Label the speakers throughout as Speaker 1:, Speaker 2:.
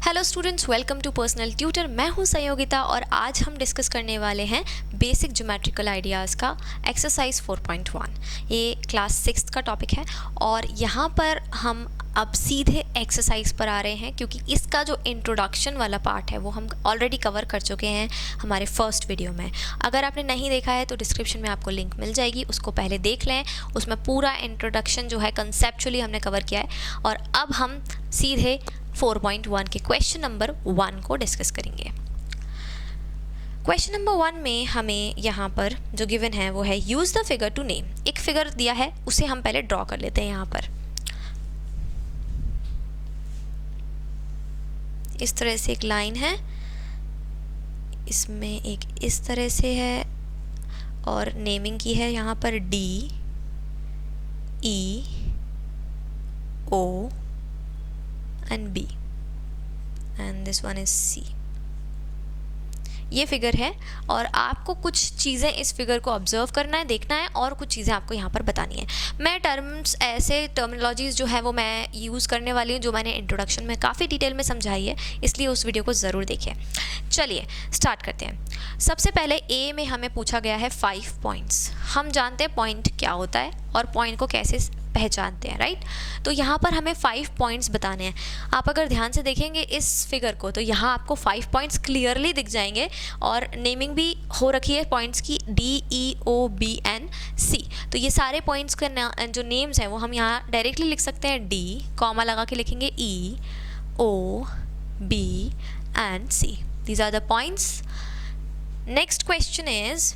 Speaker 1: Hello students, welcome to Personal Tutor. मैं हूं संयोगिता और आज हम डिस्कस करने वाले हैं बेसिक ज्योमेट्रिकल आइडियाज़ का एक्सरसाइज 4.1। ये क्लास 6 का टॉपिक है और यहाँ पर हम अब सीधे एक्सरसाइज पर आ रहे हैं क्योंकि इसका जो इंट्रोडक्शन वाला पार्ट है वो हम ऑलरेडी कवर कर चुके हैं हमारे फर्स्ट वीडियो में। अगर आपने नहीं देखा है तो डिस्क्रिप्शन में आपको लिंक मिल जाएगी, उसको पहले देख लें। उसमें पूरा इंट्रोडक्शन जो है कंसेप्चुअली हमने कवर किया है और अब हम सीधे 4.1 के क्वेश्चन नंबर 1 को डिस्कस करेंगे। क्वेश्चन नंबर 1 में हमें यहाँ पर जो गिवन है वो है use the figure to name. एक फिगर दिया है, उसे हम पहले ड्रॉ कर लेते हैं। यहाँ पर इस तरह से एक लाइन है, इसमें एक इस तरह से है और नेमिंग की है यहाँ पर D, E, O and B and this one is C। ये फिगर है और आपको कुछ चीज़ें इस फिगर को ऑब्जर्व करना है, देखना है और कुछ चीज़ें आपको यहाँ पर बतानी है। मैं टर्म्स ऐसे टर्मिनोलॉजीज़ जो है वो मैं यूज़ करने वाली हूँ जो मैंने इंट्रोडक्शन में काफ़ी डिटेल में समझाई है, इसलिए उस वीडियो को ज़रूर देखिए। चलिए स्टार्ट करते हैं। सबसे पहले ए में हमें पूछा गया है 5 पॉइंट्स। हम जानते हैं पॉइंट क्या होता है और पॉइंट को कैसे पहचानते हैं, राइट। तो यहाँ पर हमें 5 पॉइंट्स बताने हैं। आप अगर ध्यान से देखेंगे इस फिगर को तो यहाँ आपको 5 पॉइंट्स क्लियरली दिख जाएंगे और नेमिंग भी हो रखी है पॉइंट्स की D, E, O, B and C। तो ये सारे पॉइंट्स के जो नेम्स हैं वो हम यहाँ डायरेक्टली लिख सकते हैं। D कॉमा लगा के लिखेंगे E, O, B and C। These are the points. Next question is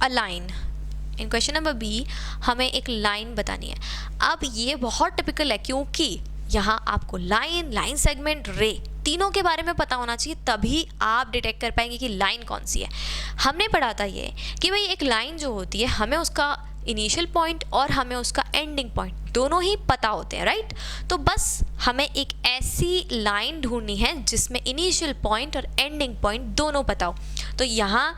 Speaker 1: a line। In question number B हमें एक लाइन बतानी है। अब ये बहुत टिपिकल है क्योंकि यहाँ आपको लाइन सेगमेंट, रे तीनों के बारे में पता होना चाहिए, तभी आप डिटेक्ट कर पाएंगे कि लाइन कौन सी है। हमने पढ़ा था ये कि भाई एक लाइन जो होती है हमें उसका इनिशियल पॉइंट और हमें उसका एंडिंग पॉइंट दोनों ही पता होते हैं, राइट। तो बस हमें एक ऐसी लाइन ढूंढनी है जिसमें इनिशियल पॉइंट और एंडिंग पॉइंट दोनों पता हो। तो यहाँ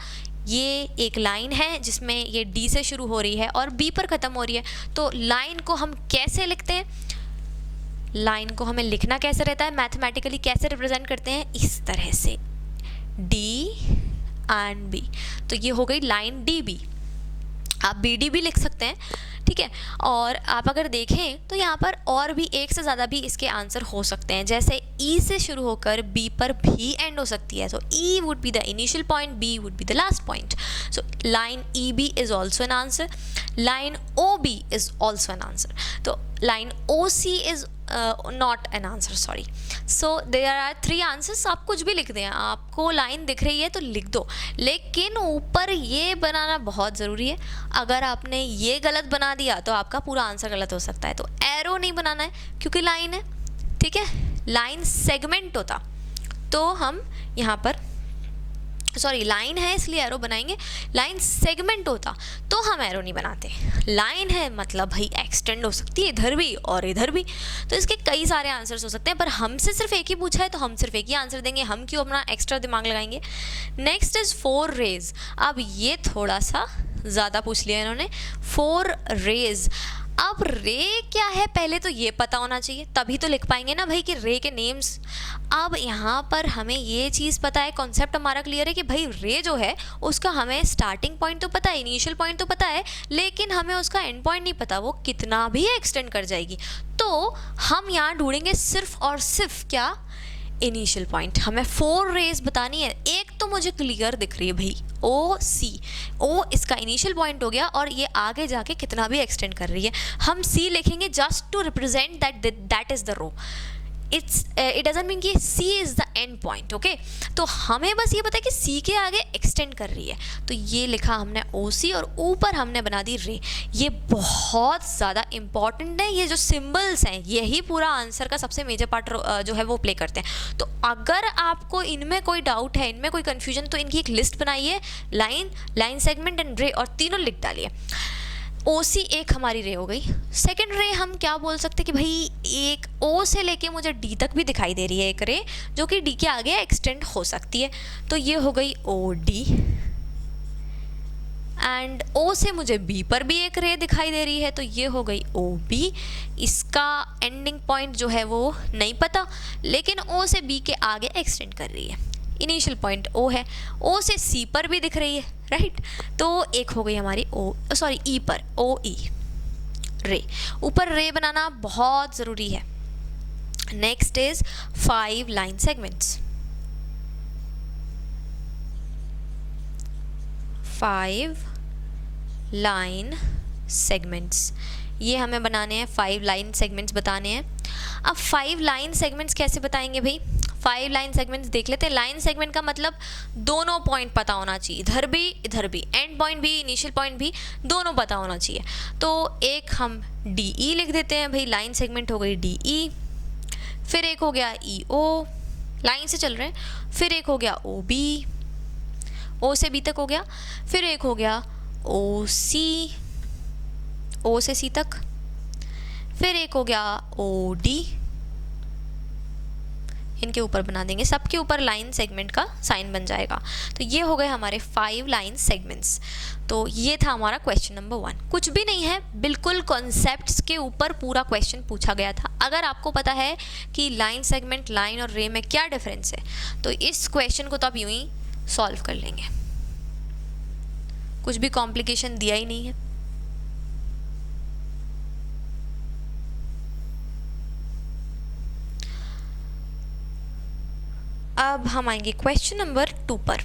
Speaker 1: ये एक लाइन है जिसमें ये D से शुरू हो रही है और B पर ख़त्म हो रही है। तो लाइन को हम कैसे लिखते हैं, लाइन को हमें लिखना कैसे रहता है, मैथमेटिकली कैसे रिप्रेजेंट करते हैं, इस तरह से D एंड B। तो ये हो गई लाइन DB। आप BD भी लिख सकते हैं, ठीक है। और आप अगर देखें तो यहाँ पर और भी एक से ज़्यादा भी इसके आंसर हो सकते हैं, जैसे E से शुरू होकर B पर भी एंड हो सकती है। So E would be the initial point, B would be the last point. So line EB is also an answer, line OB is also an answer. तो line OC is not an answer, sorry. So there are 3 answers. आप कुछ भी लिख दें, आपको line दिख रही है तो लिख दो, लेकिन ऊपर ये बनाना बहुत ज़रूरी है। अगर आपने ये गलत बना दिया तो आपका पूरा आंसर गलत हो सकता है। तो एरो नहीं बनाना है क्योंकि लाइन है, ठीक है। लाइन सेगमेंट होता तो हम यहाँ पर, सॉरी लाइन है इसलिए एरो बनाएंगे, लाइन सेगमेंट होता तो हम एरो नहीं बनाते। लाइन है मतलब भाई एक्सटेंड हो सकती है इधर भी और इधर भी, तो इसके कई सारे आंसर्स हो सकते हैं, पर हमसे सिर्फ एक ही पूछा है तो हम सिर्फ एक ही आंसर देंगे। हम क्यों अपना एक्स्ट्रा दिमाग लगाएंगे। Next is 4 rays. अब ये थोड़ा सा ज़्यादा पूछ लिया इन्होंने, 4 रेज। अब रे क्या है पहले तो ये पता होना चाहिए, तभी तो लिख पाएंगे ना भाई कि रे के नेम्स। अब यहाँ पर हमें ये चीज़ पता है, कॉन्सेप्ट हमारा क्लियर है कि भाई रे जो है उसका हमें स्टार्टिंग पॉइंट तो पता है, इनिशियल पॉइंट तो पता है, लेकिन हमें उसका एंड पॉइंट नहीं पता, वो कितना भी एक्सटेंड कर जाएगी। तो हम यहाँ ढूंढेंगे सिर्फ और सिर्फ क्या, इनिशियल पॉइंट। हमें 4 रेज बतानी है। एक तो मुझे क्लियर दिख रही है भाई OC, O इसका इनिशियल पॉइंट हो गया और ये आगे जाके कितना भी एक्सटेंड कर रही है। हम C लिखेंगे just to represent that is the ray. It doesn't mean कि C is the end point, okay. तो हमें बस ये पता है कि C के आगे एक्सटेंड कर रही है, तो ये लिखा हमने OC और ऊपर हमने बना दी रे। ये बहुत ज़्यादा इंपॉर्टेंट है, ये जो सिंबल्स हैं यही पूरा आंसर का सबसे मेजर पार्ट जो है वो प्ले करते हैं। तो अगर आपको इनमें कोई डाउट है, इनमें कोई कन्फ्यूजन, तो इनकी एक लिस्ट बनाइए, लाइन सेगमेंट एंड रे, और तीनों लिख डालिए। OC एक हमारी रे हो गई। सेकंड रे हम क्या बोल सकते हैं कि भाई एक O से लेके मुझे D तक भी दिखाई दे रही है एक रे जो कि D के आगे एक्सटेंड हो सकती है, तो ये हो गई OD। एंड ओ से मुझे बी पर भी एक रे दिखाई दे रही है, तो ये हो गई ओ बी। इसका एंडिंग पॉइंट जो है वो नहीं पता, लेकिन ओ से बी के आगे एक्सटेंड कर रही है। इनिशियल पॉइंट ओ है, ओ से सी पर भी दिख रही है, राइट। तो एक हो गई हमारी ई पर, ओ ई रे। ऊपर रे बनाना बहुत ज़रूरी है। Next is 5 line segments. 5 line segments, ये हमें बनाने हैं। 5 लाइन सेगमेंट्स बताने हैं। अब 5 लाइन सेगमेंट्स कैसे बताएंगे भाई? 5 लाइन सेगमेंट्स देख लेते हैं। लाइन सेगमेंट का मतलब दोनों पॉइंट पता होना चाहिए, इधर भी, एंड पॉइंट भी, इनिशियल पॉइंट भी, दोनों पता होना चाहिए। तो एक हम डी ई लिख देते हैं भाई, लाइन सेगमेंट हो गई डी ई। फिर एक हो गया ई ओ, लाइन से चल रहे हैं। फिर एक हो गया ओ बी, ओ से बी तक हो गया। फिर एक हो गया ओ सी, ओ से सी तक। फिर एक हो गया ओ डी, इनके ऊपर बना देंगे, सबके ऊपर लाइन सेगमेंट का साइन बन जाएगा। तो ये हो गए हमारे 5 लाइन सेगमेंट्स। तो ये था हमारा क्वेश्चन नंबर 1। कुछ भी नहीं है, बिल्कुल कॉन्सेप्ट्स के ऊपर पूरा क्वेश्चन पूछा गया था। अगर आपको पता है कि लाइन सेगमेंट, लाइन और रे में क्या डिफरेंस है, तो इस क्वेश्चन को तो आप यूं ही सॉल्व कर लेंगे। कुछ भी कॉम्प्लिकेशन दिया ही नहीं है। अब हम आएंगे क्वेश्चन नंबर 2 पर।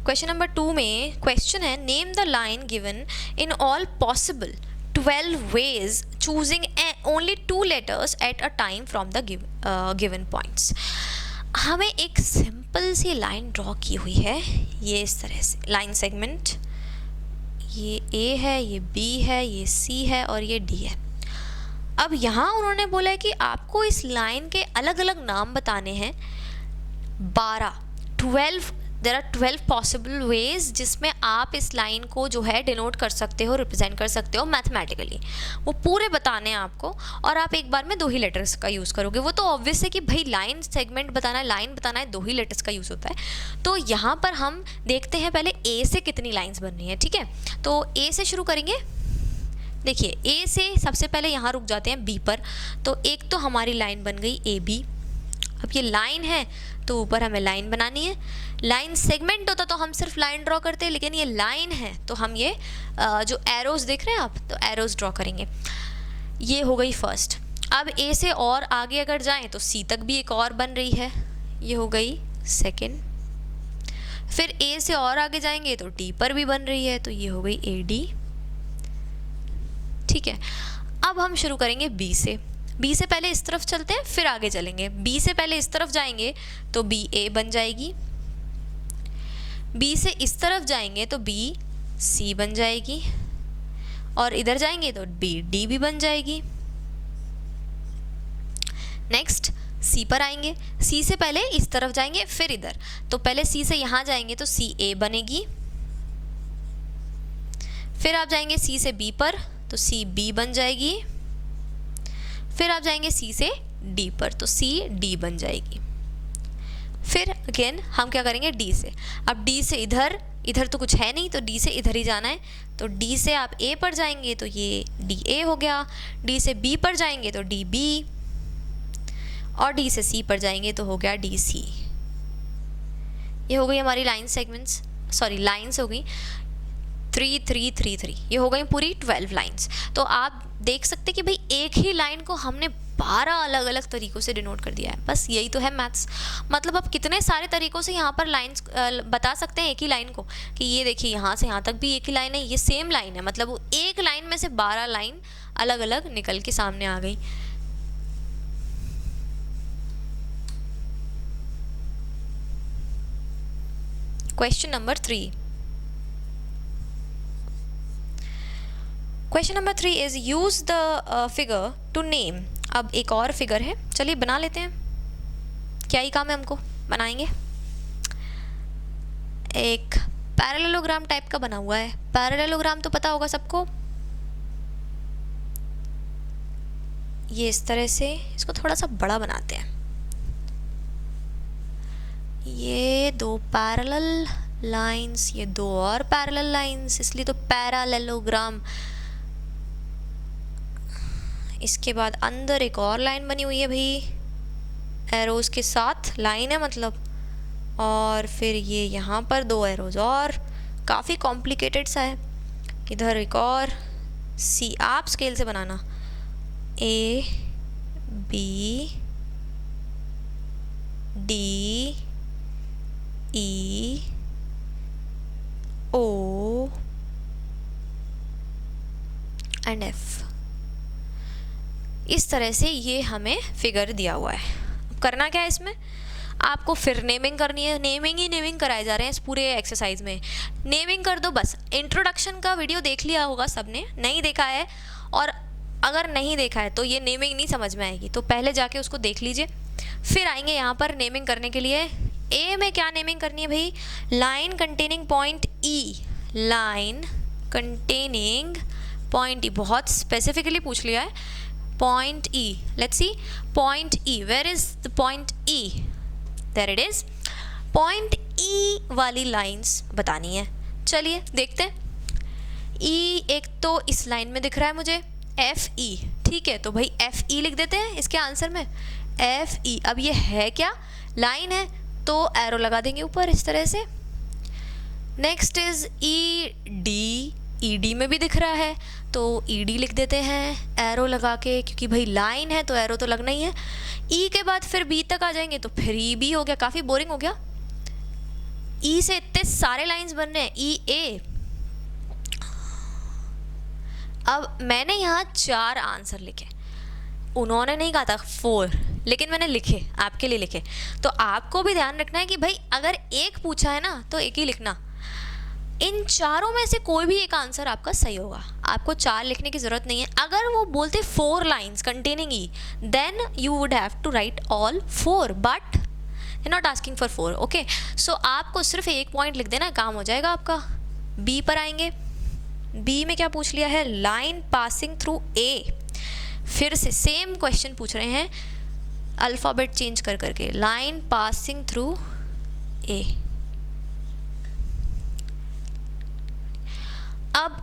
Speaker 1: क्वेश्चन नंबर 2 में क्वेश्चन है, name the line given in all possible 12 ways choosing only 2 letters at a time from the given points। हमें एक सिंपल सी लाइन ड्रॉ की हुई है, ये इस तरह से लाइन सेगमेंट, ये ए है, ये बी है, ये सी है और ये डी है। अब यहाँ उन्होंने बोला है कि आपको इस लाइन के अलग अलग नाम बताने हैं। 12 देयर आर 12 पॉसिबल वेज जिसमें आप इस लाइन को जो है डिनोट कर सकते हो, रिप्रेजेंट कर सकते हो मैथमेटिकली। वो पूरे बताने हैं आपको, और आप एक बार में 2 ही लेटर्स का यूज़ करोगे। वो तो ऑब्वियस है कि भाई लाइन सेगमेंट बताना है, लाइन बताना है, 2 ही लेटर्स का यूज़ होता है। तो यहाँ पर हम देखते हैं पहले ए से कितनी लाइन्स बन रही हैं, ठीक है। तो ए से शुरू करेंगे। देखिए ए से सबसे पहले यहाँ रुक जाते हैं बी पर। तो एक तो हमारी लाइन बन गई ए बी। अब ये लाइन है तो ऊपर हमें लाइन बनानी है। लाइन सेगमेंट होता तो हम सिर्फ लाइन ड्रॉ करते, लेकिन ये लाइन है तो हम ये जो एरोज देख रहे हैं आप, तो एरोज ड्रॉ करेंगे। ये हो गई फर्स्ट। अब ए से और आगे अगर जाएं तो सी तक भी एक और बन रही है, ये हो गई सेकेंड। फिर ए से और आगे जाएंगे तो डी पर भी बन रही है, तो ये हो गई ए डी, ठीक है। अब हम शुरू करेंगे बी से। बी से पहले इस तरफ चलते हैं, फिर आगे चलेंगे। बी से पहले इस तरफ जाएंगे तो बी ए बन जाएगी। बी से इस तरफ जाएंगे तो बी सी बन जाएगी, और इधर जाएंगे तो बी डी भी बन जाएगी। नेक्स्ट सी पर आएंगे। सी से पहले इस तरफ जाएंगे, फिर इधर, तो पहले सी से यहाँ जाएंगे तो सी ए बनेगी। फिर आप जाएंगे सी से बी पर तो सी बी बन जाएगी। फिर आप जाएंगे सी से डी पर तो सी डी बन जाएगी। फिर अगेन हम क्या करेंगे डी से। अब डी से इधर, इधर तो कुछ है नहीं तो डी से इधर ही जाना है, तो डी से आप ए पर जाएंगे तो ये डी ए हो गया। डी से बी पर जाएंगे तो डी बी, और डी से सी पर जाएंगे तो हो गया डी सी। ये हो गई हमारी लाइन सेगमेंट्स, सॉरी लाइन्स हो गई 3 3 3 3। ये हो गई पूरी 12 लाइन्स। तो आप देख सकते कि भाई एक ही लाइन को हमने 12 अलग अलग तरीक़ों से डिनोट कर दिया है। बस यही तो है मैथ्स। मतलब आप कितने सारे तरीक़ों से यहाँ पर लाइन्स बता सकते हैं एक ही लाइन को, कि ये देखिए यहाँ से यहाँ तक भी एक ही लाइन है, ये सेम लाइन है। मतलब वो एक लाइन में से 12 लाइन अलग अलग निकल के सामने आ गई। Question number 3। Question number 3 is use the figure to name. अब एक और फिगर है, चलिए बना लेते हैं। क्या ही काम है हमको, बनाएंगे। एक पैरेललोग्राम टाइप का बना हुआ है। पैरेललोग्राम तो पता होगा सबको, ये इस तरह से। इसको थोड़ा सा बड़ा बनाते हैं। ये 2 पैरेलल लाइंस, ये दो और पैरेलल लाइंस, इसलिए तो पैरालेलोग्राम। इसके बाद अंदर एक और लाइन बनी हुई है भाई, एरोज के साथ लाइन है मतलब, और फिर ये यहाँ पर दो एरोज और, काफ़ी कॉम्प्लिकेटेड सा है। इधर एक और सी, आप स्केल से बनाना, A B D E O and F, इस तरह से ये हमें फिगर दिया हुआ है। करना क्या है इसमें, आपको फिर नेमिंग करनी है, नेमिंग ही नेमिंग कराए जा रहे हैं इस पूरे एक्सरसाइज में। नेमिंग कर दो बस। इंट्रोडक्शन का वीडियो देख लिया होगा सबने, नहीं देखा है, और अगर नहीं देखा है तो ये नेमिंग नहीं समझ में आएगी, तो पहले जाके उसको देख लीजिए, फिर आएंगे यहाँ पर नेमिंग करने के लिए। ए में क्या नेमिंग करनी है भाई, लाइन कंटेनिंग पॉइंट ई, लाइन कंटेनिंग पॉइंट ई, बहुत स्पेसिफिकली पूछ लिया है। Point E, let's see, point E, where is the point E? There it is. Point E वाली लाइंस बतानी है, चलिए देखते हैं। E एक तो इस लाइन में दिख रहा है मुझे, FE, ठीक है, तो भाई FE लिख देते हैं इसके आंसर में, FE। अब ये है क्या, लाइन है, तो एरो लगा देंगे ऊपर इस तरह से। नेक्स्ट इज ED, ED में भी दिख रहा है, तो ED लिख देते हैं एरो लगा के, क्योंकि भाई लाइन है तो एरो तो लगना ही है। E के बाद फिर B तक आ जाएंगे तो फिर EB हो गया, काफ़ी बोरिंग हो गया। E से इतने सारे लाइंस बन रहे हैं, EA। अब मैंने यहाँ 4 आंसर लिखे, उन्होंने नहीं कहा था 4, लेकिन मैंने लिखे, आपके लिए लिखे। तो आपको भी ध्यान रखना है कि भाई अगर एक पूछा है ना तो एक ही लिखना, इन चारों में से कोई भी एक आंसर आपका सही होगा, आपको 4 लिखने की ज़रूरत नहीं है। अगर वो बोलते 4 lines containing E, then you would have to write all 4, but you not asking for 4, okay. So आपको सिर्फ एक पॉइंट लिख देना, काम हो जाएगा आपका। बी पर आएंगे, बी में क्या पूछ लिया है, लाइन पासिंग थ्रू ए, फिर से सेम क्वेश्चन पूछ रहे हैं, अल्फ़ाबेट चेंज कर करके, लाइन पासिंग थ्रू ए। अब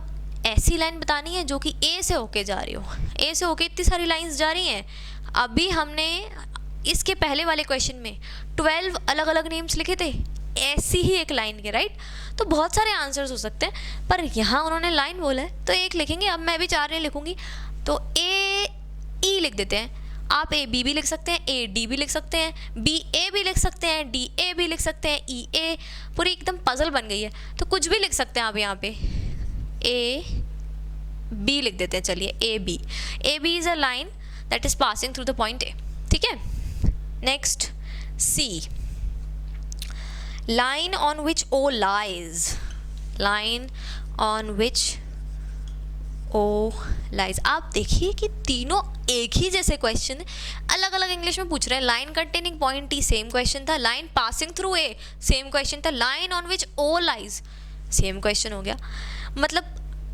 Speaker 1: ऐसी लाइन बतानी है जो कि ए से होके जा रही हो, ए से होके इतनी सारी लाइंस जा रही हैं। अभी हमने इसके पहले वाले क्वेश्चन में 12 अलग अलग नेम्स लिखे थे ऐसी ही एक लाइन के, राइट। तो बहुत सारे आंसर्स हो सकते हैं, पर यहाँ उन्होंने लाइन बोला है तो एक लिखेंगे। अब मैं भी 4 नहीं लिखूंगी, तो ए ई लिख देते हैं। आप ए बी भी लिख सकते हैं, ए डी भी लिख सकते हैं, बी ए भी लिख सकते हैं, डी ए भी लिख सकते हैं, ई ए, पूरी एकदम पजल बन गई है। तो कुछ भी लिख सकते हैं आप यहाँ पे, ए बी लिख देते हैं। चलिए A B is a line that is passing through the point A, ठीक है। Next C, line on which O lies, line on which O lies. आप देखिए कि तीनों एक ही जैसे क्वेश्चन अलग अलग इंग्लिश में पूछ रहे हैं। Line containing point E same question था, line passing through A same question था, line on which O lies same question हो गया। मतलब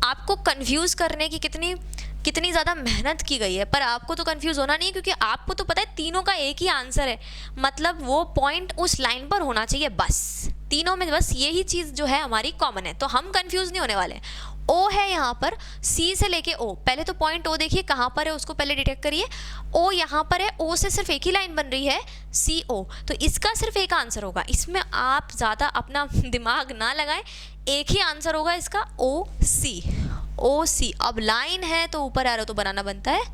Speaker 1: आपको कंफ्यूज करने की कितनी ज़्यादा मेहनत की गई है, पर आपको तो कंफ्यूज होना नहीं है, क्योंकि आपको तो पता है तीनों का एक ही आंसर है। मतलब वो पॉइंट उस लाइन पर होना चाहिए, बस तीनों में बस यही चीज़ जो है हमारी कॉमन है, तो हम कंफ्यूज नहीं होने वाले। ओ है यहाँ पर, सी से लेके ओ, पहले तो पॉइंट ओ देखिए कहाँ पर है, उसको पहले डिटेक्ट करिए। ओ यहाँ पर है, ओ से सिर्फ एक ही लाइन बन रही है, सी ओ, तो इसका सिर्फ एक आंसर होगा। इसमें आप ज़्यादा अपना दिमाग ना लगाएं, एक ही आंसर होगा इसका, ओ सी, ओ सी। अब लाइन है तो ऊपर एरो तो बनाना बनता है,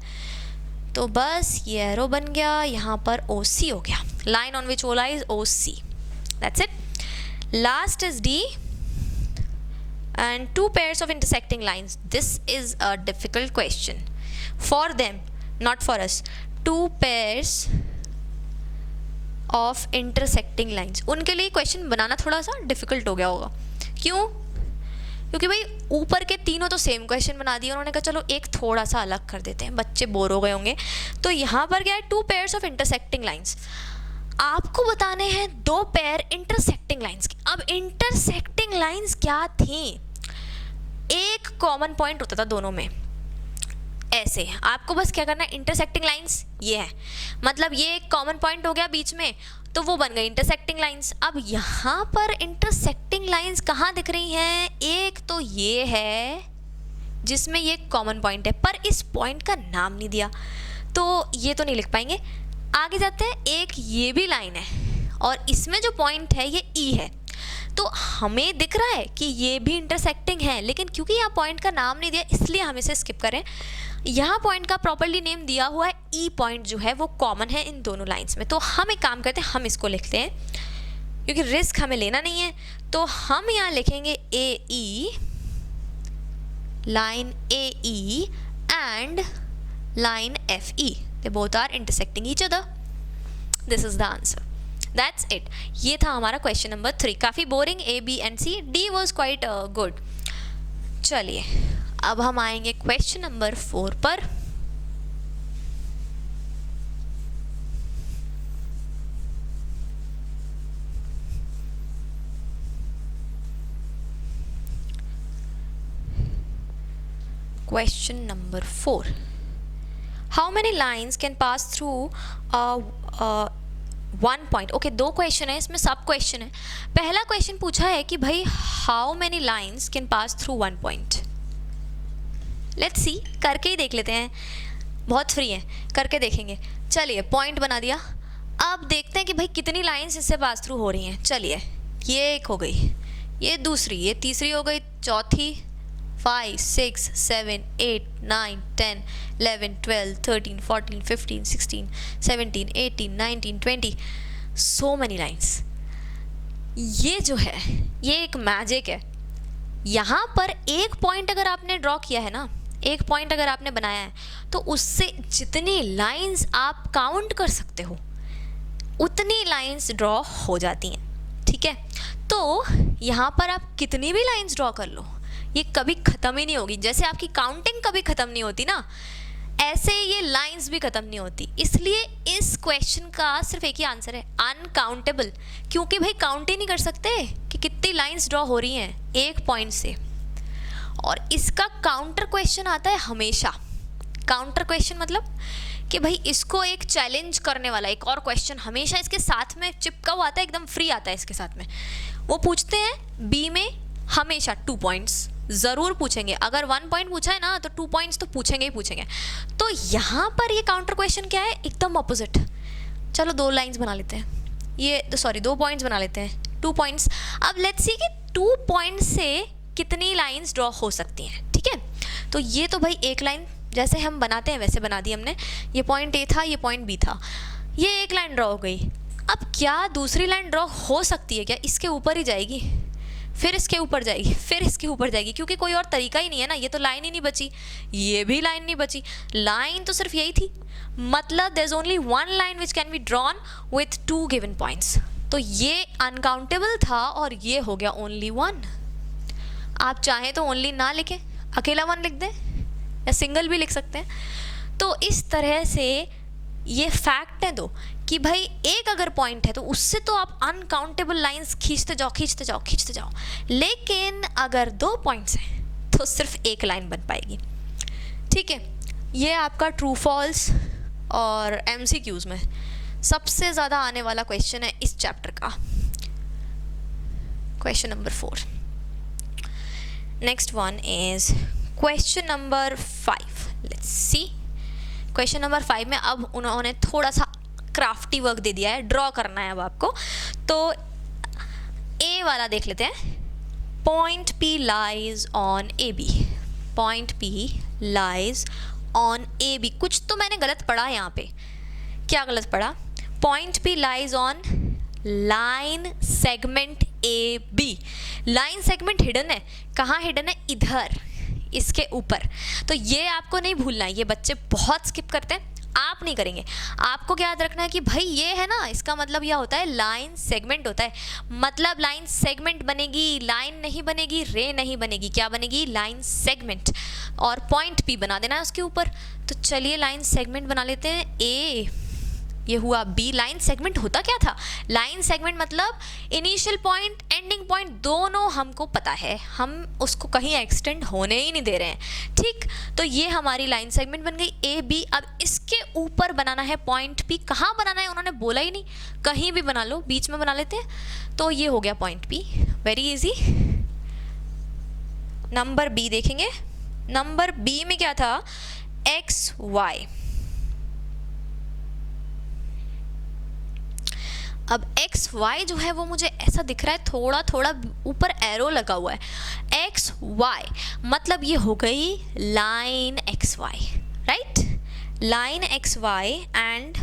Speaker 1: तो बस ये एरो बन गया, यहाँ पर ओ सी हो गया, line on which O lies O C, that's it. Last is D, and 2 pairs of intersecting lines. This is a difficult question for them, not for us. 2 pairs of intersecting lines, उनके लिए question बनाना थोड़ा सा difficult हो गया होगा। क्यों? क्योंकि भाई ऊपर के तीनों तो सेम क्वेश्चन बना दिए, उन्होंने कहा चलो एक थोड़ा सा अलग कर देते हैं, बच्चे बोर हो गए होंगे। तो यहाँ पर क्या है, 2 pairs of intersecting lines, आपको बताने हैं 2 पेयर इंटरसेक्टिंग लाइंस की। अब इंटरसेक्टिंग लाइंस क्या थी, एक कॉमन पॉइंट होता था दोनों में, ऐसे आपको बस क्या करना है, इंटरसेक्टिंग लाइंस ये है, मतलब ये एक कॉमन पॉइंट हो गया बीच में, तो वो बन गई इंटरसेक्टिंग लाइंस। अब यहाँ पर इंटरसेक्टिंग लाइंस कहाँ दिख रही हैं? एक तो ये है जिसमें ये कॉमन पॉइंट है, पर इस पॉइंट का नाम नहीं दिया, तो ये तो नहीं लिख पाएंगे। आगे जाते हैं, एक ये भी लाइन है और इसमें जो पॉइंट है ये ई है, तो हमें दिख रहा है कि ये भी इंटरसेक्टिंग है, लेकिन क्योंकि यहाँ पॉइंट का नाम नहीं दिया इसलिए हम इसे स्किप करें। यहाँ पॉइंट का प्रॉपर्ली नेम दिया हुआ है, ई पॉइंट जो है वो कॉमन है इन दोनों लाइंस में, तो हम एक काम करते हैं, हम इसको लिखते हैं क्योंकि रिस्क हमें लेना नहीं है, तो हम यहाँ लिखेंगे A E, line A E and line F E, they both are intersecting each other. This is the answer, that's it. ये था हमारा क्वेश्चन नंबर 3, काफ़ी boring, A B and C, D was quite good. चलिए अब हम आएंगे question number 4 पर। Question number 4. How many lines can pass through one point? Okay, दो क्वेश्चन है इसमें, सब क्वेश्चन है। पहला क्वेश्चन पूछा है कि भाई how many lines can pass through one point? Let's see, करके ही देख लेते हैं, बहुत फ्री है, करके देखेंगे। चलिए पॉइंट बना दिया, अब देखते हैं कि भाई कितनी लाइंस इससे पास थ्रू हो रही हैं। चलिए ये एक हो गई, ये दूसरी, ये तीसरी हो गई, चौथी, 5, 6, 7, 8, 9, 10, 11, 12, 13, 14, 15, 16, 17, 18, 19, 20, so many lines। ये जो है ये एक मैजिक है। यहाँ पर एक पॉइंट अगर आपने ड्रॉ किया है ना, एक पॉइंट अगर आपने बनाया है, तो उससे जितनी लाइंस आप काउंट कर सकते हो उतनी लाइंस ड्रॉ हो जाती हैं, ठीक है। तो यहाँ पर आप कितनी भी लाइंस ड्रॉ कर लो, ये कभी ख़त्म ही नहीं होगी। जैसे आपकी काउंटिंग कभी ख़त्म नहीं होती ना, ऐसे ये लाइंस भी ख़त्म नहीं होती। इसलिए इस क्वेश्चन का सिर्फ एक ही आंसर है, अनकाउंटेबल, क्योंकि भाई काउंट ही नहीं कर सकते कि कितनी लाइंस ड्रॉ हो रही हैं एक पॉइंट से। और इसका काउंटर क्वेश्चन आता है हमेशा। काउंटर क्वेश्चन मतलब कि भाई इसको एक चैलेंज करने वाला एक और क्वेश्चन हमेशा इसके साथ में चिपका हुआ आता है, एकदम फ्री आता है इसके साथ में। वो पूछते हैं बी में हमेशा 2 पॉइंट्स ज़रूर पूछेंगे, अगर 1 पॉइंट पूछा है ना तो 2 पॉइंट्स तो पूछेंगे ही पूछेंगे। तो यहाँ पर ये काउंटर क्वेश्चन क्या है, एकदम ऑपोजिट। चलो 2 लाइंस बना लेते हैं, ये सॉरी 2 पॉइंट्स बना लेते हैं, 2 पॉइंट्स। अब लेट्स सी कि 2 पॉइंट्स से कितनी लाइंस ड्रॉ हो सकती हैं, ठीक है। तो ये तो भाई एक लाइन जैसे हम बनाते हैं वैसे बना दी हमने, ये पॉइंट ए था, ये पॉइंट बी था, ये एक लाइन ड्रॉ हो गई। अब क्या दूसरी लाइन ड्रॉ हो सकती है क्या? इसके ऊपर ही जाएगी, फिर इसके ऊपर जाएगी, फिर इसके ऊपर जाएगी, क्योंकि कोई और तरीका ही नहीं है ना, ये तो लाइन ही नहीं बची, ये भी लाइन नहीं बची, लाइन तो सिर्फ यही थी। मतलब there is only 1 line which can be drawn with 2 given points. तो ये अनकाउंटेबल था और ये हो गया ओनली 1। आप चाहें तो ओनली ना लिखें, अकेला 1 लिख दें, या सिंगल भी लिख सकते हैं। तो इस तरह से ये फैक्ट है दो कि भाई एक अगर पॉइंट है तो उससे तो आप अनकाउंटेबल लाइंस खींचते जाओ खींचते जाओ खींचते जाओ, लेकिन अगर 2 पॉइंट्स हैं तो सिर्फ एक लाइन बन पाएगी, ठीक है। ये आपका ट्रू फॉल्स और MCQs में सबसे ज़्यादा आने वाला क्वेश्चन है इस चैप्टर का, question number 4। Next one is question number 5। Let's see question number 5 में अब उन्होंने थोड़ा सा क्राफ्टी वर्क दे दिया है, ड्रॉ करना है अब आपको। तो ए वाला देख लेते हैं, point P lies on AB, point P lies on AB। कुछ तो मैंने गलत पढ़ा यहाँ पे, क्या गलत पढ़ा? Point P lies on line segment AB। Line segment hidden है, कहाँ हिडन है? इधर, इसके ऊपर। तो ये आपको नहीं भूलना है, ये बच्चे बहुत स्किप करते हैं, आप नहीं करेंगे। आपको क्या याद रखना है कि भाई ये है ना, इसका मतलब यह होता है लाइन सेगमेंट होता है, मतलब लाइन सेगमेंट बनेगी, लाइन नहीं बनेगी, रे नहीं बनेगी, क्या बनेगी? Line segment. और पॉइंट P बना देना है उसके ऊपर। तो चलिए लाइन सेगमेंट बना लेते हैं, A ये हुआ बी। लाइन सेगमेंट होता क्या था? लाइन सेगमेंट मतलब इनिशियल पॉइंट एंडिंग पॉइंट दोनों हमको पता है, हम उसको कहीं एक्सटेंड होने ही नहीं दे रहे हैं, ठीक। तो ये हमारी लाइन सेगमेंट बन गई ए बी। अब इसके ऊपर बनाना है पॉइंट पी। कहाँ बनाना है उन्होंने बोला ही नहीं, कहीं भी बना लो, बीच में बना लेते हैं। तो ये हो गया point P, very easy. Number B देखेंगे। नंबर बी में क्या था? X Y. अब एक्स वाई जो है वो मुझे ऐसा दिख रहा है, थोड़ा थोड़ा ऊपर एरो लगा हुआ है। एक्स वाई मतलब ये हो गई line X Y, right. Line X Y and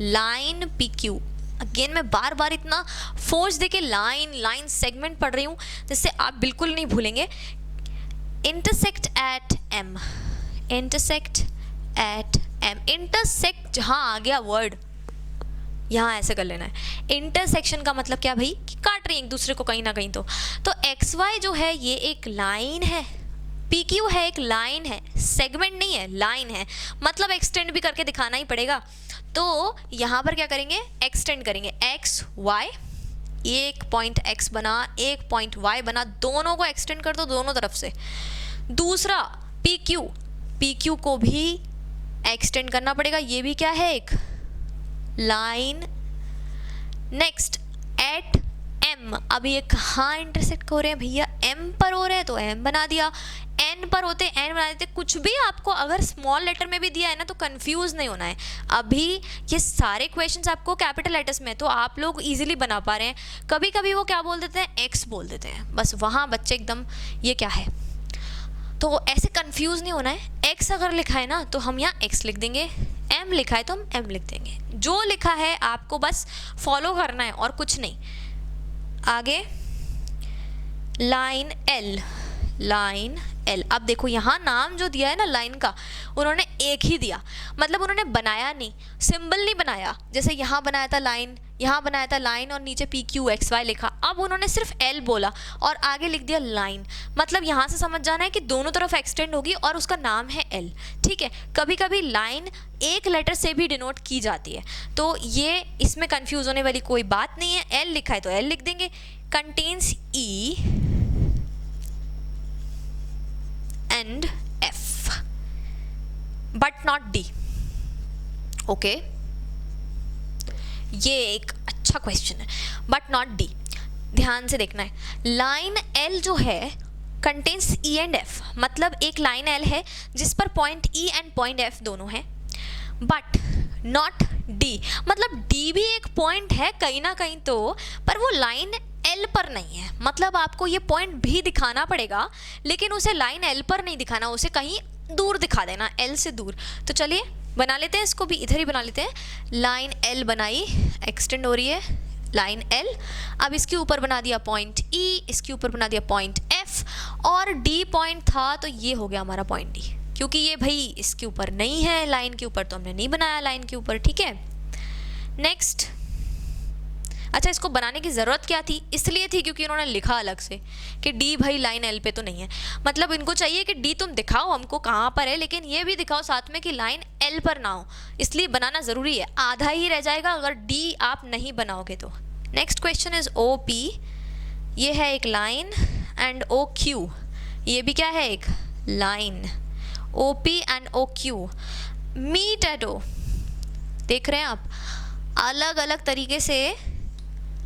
Speaker 1: line P Q. Again मैं बार बार इतना फोर्स देके लाइन सेगमेंट पढ़ रही हूँ जिससे आप बिल्कुल नहीं भूलेंगे। Intersect at M, intersect at M. Intersect जहाँ आ गया वर्ड, यहाँ ऐसे कर लेना है। इंटरसेक्शन का मतलब क्या भाई? कि काट रही है एक दूसरे को कहीं ना कहीं। तो एक्स वाई जो है ये एक लाइन है, पी क्यू है एक लाइन है, सेगमेंट नहीं है, लाइन है, मतलब एक्सटेंड भी करके दिखाना ही पड़ेगा। तो यहाँ पर क्या करेंगे? एक्सटेंड करेंगे। एक्स वाई, एक पॉइंट एक्स बना, एक पॉइंट वाई बना, दोनों को एक्सटेंड कर दो दोनों तरफ से। दूसरा पी क्यू, पी क्यू को भी एक्सटेंड करना पड़ेगा, ये भी क्या है? एक लाइन। Next eight M. अब ये कहाँ इंटरसेक्ट हो रहे हैं भैया? एम पर हो रहे हैं तो एम बना दिया, एन पर होते एन बना देते। कुछ भी आपको अगर स्मॉल लेटर में भी दिया है ना तो कंफ्यूज नहीं होना है। अभी ये सारे क्वेश्चंस आपको कैपिटल लेटर्स में, तो आप लोग इजीली बना पा रहे हैं। कभी कभी वो क्या बोल देते हैं? एक्स बोल देते हैं, बस वहाँ बच्चे एकदम ये क्या है, तो ऐसे कंफ्यूज नहीं होना है। एक्स अगर लिखा है ना तो हम यहाँ एक्स लिख देंगे, एम लिखा है तो हम एम लिख देंगे। जो लिखा है आपको बस फॉलो करना है और कुछ नहीं। आगे लाइन एल, लाइन एल। अब देखो यहाँ नाम जो दिया है ना लाइन का, उन्होंने एक ही दिया, मतलब उन्होंने बनाया नहीं, सिंबल नहीं बनाया। जैसे यहाँ बनाया था लाइन, यहाँ बनाया था लाइन और नीचे पी क्यू एक्स वाई लिखा। अब उन्होंने सिर्फ एल बोला और आगे लिख दिया लाइन। मतलब यहाँ से समझ जाना है कि दोनों तरफ एक्सटेंड होगी और उसका नाम है एल, ठीक है। कभी कभी लाइन एक लेटर से भी डिनोट की जाती है, तो ये इसमें कंफ्यूज होने वाली कोई बात नहीं है। एल लिखा है तो एल लिख देंगे। Contains E and F but not D, okay. ये एक अच्छा क्वेश्चन है, बट नॉट डी। ध्यान से देखना है। लाइन एल जो है कंटेन्स ई एंड एफ, मतलब एक लाइन एल है जिस पर point E and point F दोनों हैं, बट नॉट डी, मतलब डी भी एक पॉइंट है कहीं ना कहीं तो, पर वो लाइन एल पर नहीं है। मतलब आपको ये पॉइंट भी दिखाना पड़ेगा, लेकिन उसे लाइन एल पर नहीं दिखाना, उसे कहीं दूर दिखा देना, एल से दूर। तो चलिए बना लेते हैं, इसको भी इधर ही बना लेते हैं। लाइन एल बनाई, एक्सटेंड हो रही है लाइन एल। अब इसके ऊपर बना दिया पॉइंट ई, इसके ऊपर बना दिया पॉइंट एफ, और डी पॉइंट था तो ये हो गया हमारा पॉइंट डी। क्योंकि ये भाई इसके ऊपर नहीं है, लाइन के ऊपर, तो हमने नहीं बनाया लाइन के ऊपर, ठीक है। नेक्स्ट, अच्छा इसको बनाने की ज़रूरत क्या थी? इसलिए थी क्योंकि उन्होंने लिखा अलग से कि डी भाई लाइन एल पे तो नहीं है। मतलब इनको चाहिए कि डी तुम दिखाओ हमको कहाँ पर है, लेकिन ये भी दिखाओ साथ में कि लाइन एल पर ना हो, इसलिए बनाना ज़रूरी है। आधा ही रह जाएगा अगर डी आप नहीं बनाओगे तो। Next question is O P. ये है एक लाइन, एंड ओ क्यू, ये भी क्या है? एक लाइन। O P and O Q meet at O. देख रहे हैं आप, अलग अलग तरीके से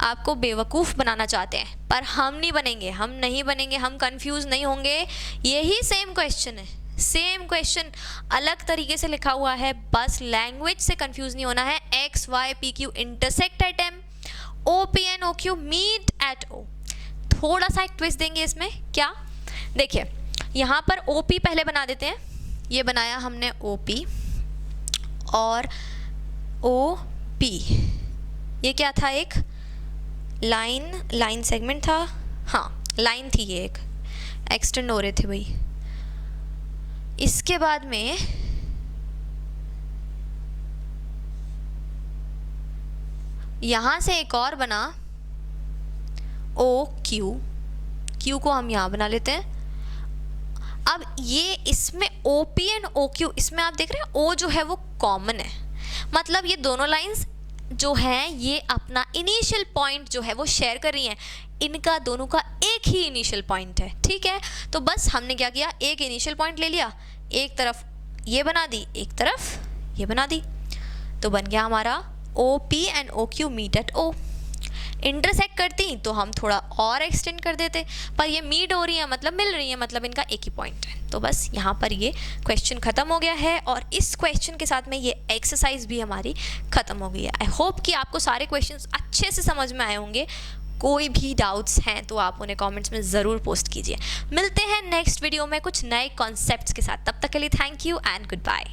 Speaker 1: आपको बेवकूफ़ बनाना चाहते हैं, पर हम नहीं बनेंगे, हम नहीं बनेंगे, हम कंफ्यूज नहीं होंगे। यही सेम क्वेश्चन है, सेम क्वेश्चन अलग तरीके से लिखा हुआ है, बस लैंग्वेज से कंफ्यूज नहीं होना है। X Y P Q intersect at M, O P and O Q meet at O. थोड़ा सा एक ट्विस्ट देंगे इसमें, क्या? देखिए यहाँ पर ओ पी पहले बना देते हैं। ये बनाया हमने ओ पी और ओ पी, ये क्या था? एक लाइन सेगमेंट था, हाँ लाइन थी, ये एक एक्सटेंड हो रहे थे भाई। इसके बाद में यहाँ से एक और बना ओ क्यू, क्यू को हम यहाँ बना लेते हैं। अब ये इसमें O P and O Q, इसमें आप देख रहे हैं ओ जो है वो कॉमन है, मतलब ये दोनों लाइंस जो हैं ये अपना इनिशियल पॉइंट जो है वो शेयर कर रही हैं, इनका दोनों का एक ही इनिशियल पॉइंट है, ठीक है। तो बस हमने क्या किया, एक इनिशियल पॉइंट ले लिया, एक तरफ ये बना दी, एक तरफ ये बना दी, तो बन गया हमारा OP and OQ meet at O। Intersect करती तो हम थोड़ा और एक्सटेंड कर देते, पर ये मीट हो रही है मतलब मिल रही है, मतलब इनका एक ही पॉइंट है। तो बस यहाँ पर ये क्वेश्चन ख़त्म हो गया है और इस क्वेश्चन के साथ में ये एक्सरसाइज भी हमारी ख़त्म हो गई है। आई होप कि आपको सारे क्वेश्चंस अच्छे से समझ में आए होंगे। कोई भी डाउट्स हैं तो आप उन्हें कमेंट्स में ज़रूर पोस्ट कीजिए। मिलते हैं नेक्स्ट वीडियो में कुछ नए कॉन्सेप्ट्स के साथ, तब तक के लिए thank you and good bye.